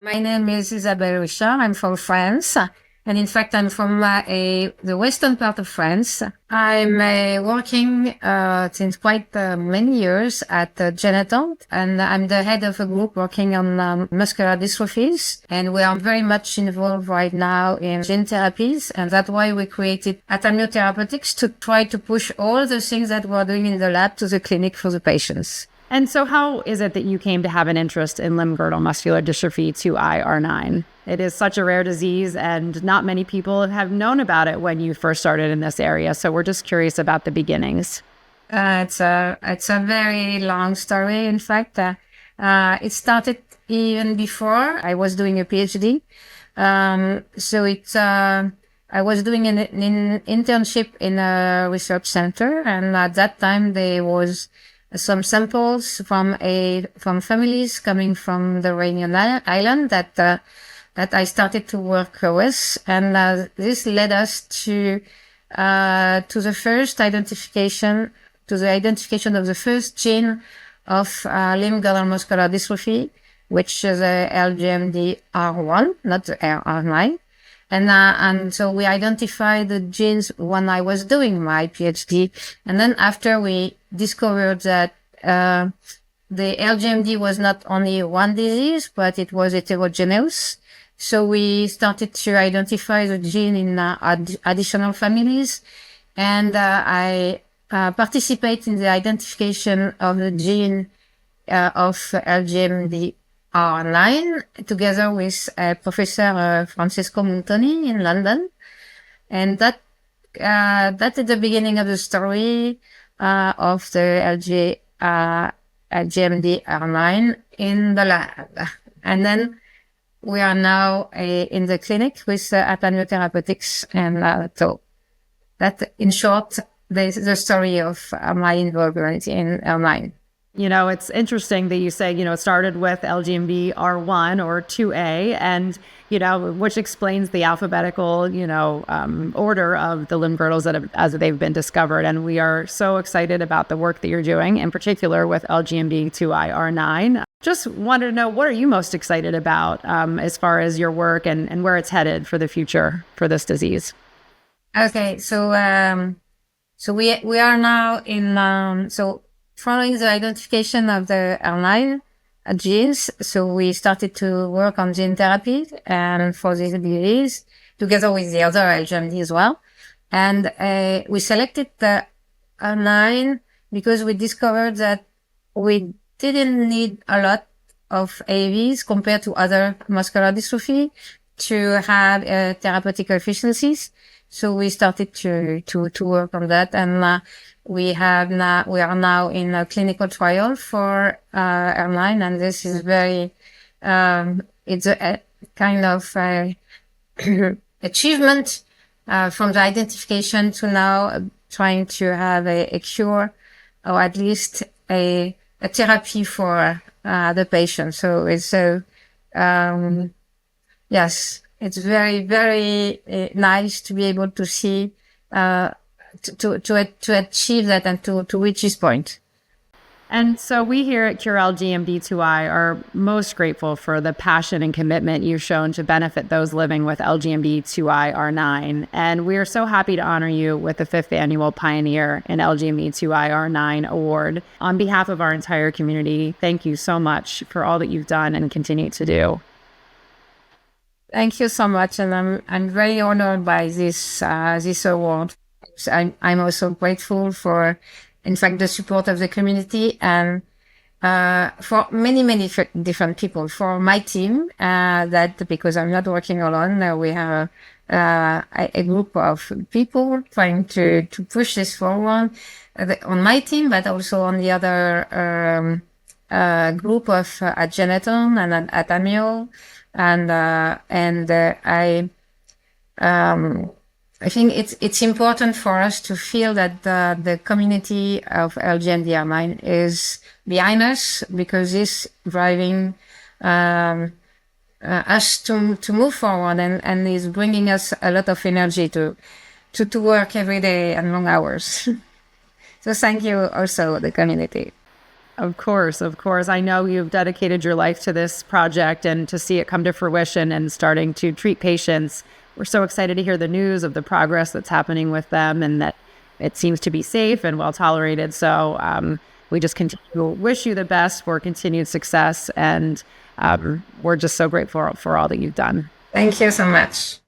My name is Isabelle Richard. I'm from France. And in fact, I'm from the western part of France. I'm working since quite many years at Geneton, and I'm the head of a group working on muscular dystrophies. And we are very much involved right now in gene therapies, and that's why we created Atamyo Therapeutics to try to push all the things that we're doing in the lab to the clinic for the patients. And so how is it that you came to have an interest in limb-girdle muscular dystrophy 2I-R9? It is such a rare disease, and not many people have known about it when you first started in this area. So we're just curious about the beginnings. It's a very long story. In fact, it started even before I was doing a PhD. I was doing an internship in a research center, and at that time there was some samples from families coming from the Réunion Island that I started to work with, and this led us to the first identification of the first gene of limb-girdle muscular dystrophy, which is LGMD2I, not the R9. And so we identified the genes when I was doing my PhD. And then after we discovered that the LGMD was not only one disease, but it was heterogeneous. So we started to identify the gene in additional families. And I participate in the identification of the gene of LGMD R9 together with Professor Francesco Montoni in London. And that is the beginning of the story of the LGMD R9 in the lab. And then we are now in the clinic with Atamyo Therapeutics. And so that, in short, the story of my involvement in R9. You know, it's interesting that you say, it started with LGMD R1 or 2A, and, which explains the alphabetical, order of the limb girdles as they've been discovered. And we are so excited about the work that you're doing, in particular with LGMD2I-R9. Just wanted to know, what are you most excited about as far as your work and where it's headed for the future for this disease? Okay, so we are now in following the identification of the R9 genes, so we started to work on gene therapy and for this disease together with the other LGMD as well. And we selected the R9 because we discovered that we didn't need a lot of AAVs compared to other muscular dystrophy to have therapeutic efficiencies. So we started to work on that, and we are now in a clinical trial for R9, and this is very it's a kind of achievement from the identification to now trying to have a cure, or at least a therapy for the patient. So it's yes. It's very, very nice to be able to see, to achieve that and to reach this point. And so we here at Cure LGMD2I are most grateful for the passion and commitment you've shown to benefit those living with LGMD2I-R9. And we are so happy to honor you with the 5th Annual Pioneer in LGMD2I-R9 Award. On behalf of our entire community, thank you so much for all that you've done and continue to do. Thank you so much, and I'm very honored by this award. I'm also grateful for, in fact, the support of the community and for many different people. For my team, that because I'm not working alone, we have a group of people trying to push this forward on my team, but also on the other group of at Geneton and at Atamyo. And I think it's important for us to feel that the community of LGMD2I is behind us, because it's driving us to move forward and is bringing us a lot of energy to work every day and long hours. So thank you also, the community. Of course, of course. I know you've dedicated your life to this project, and to see it come to fruition and starting to treat patients. We're so excited to hear the news of the progress that's happening with them, and that it seems to be safe and well tolerated. So we just continue to wish you the best for continued success, and we're just so grateful for all that you've done. Thank you so much.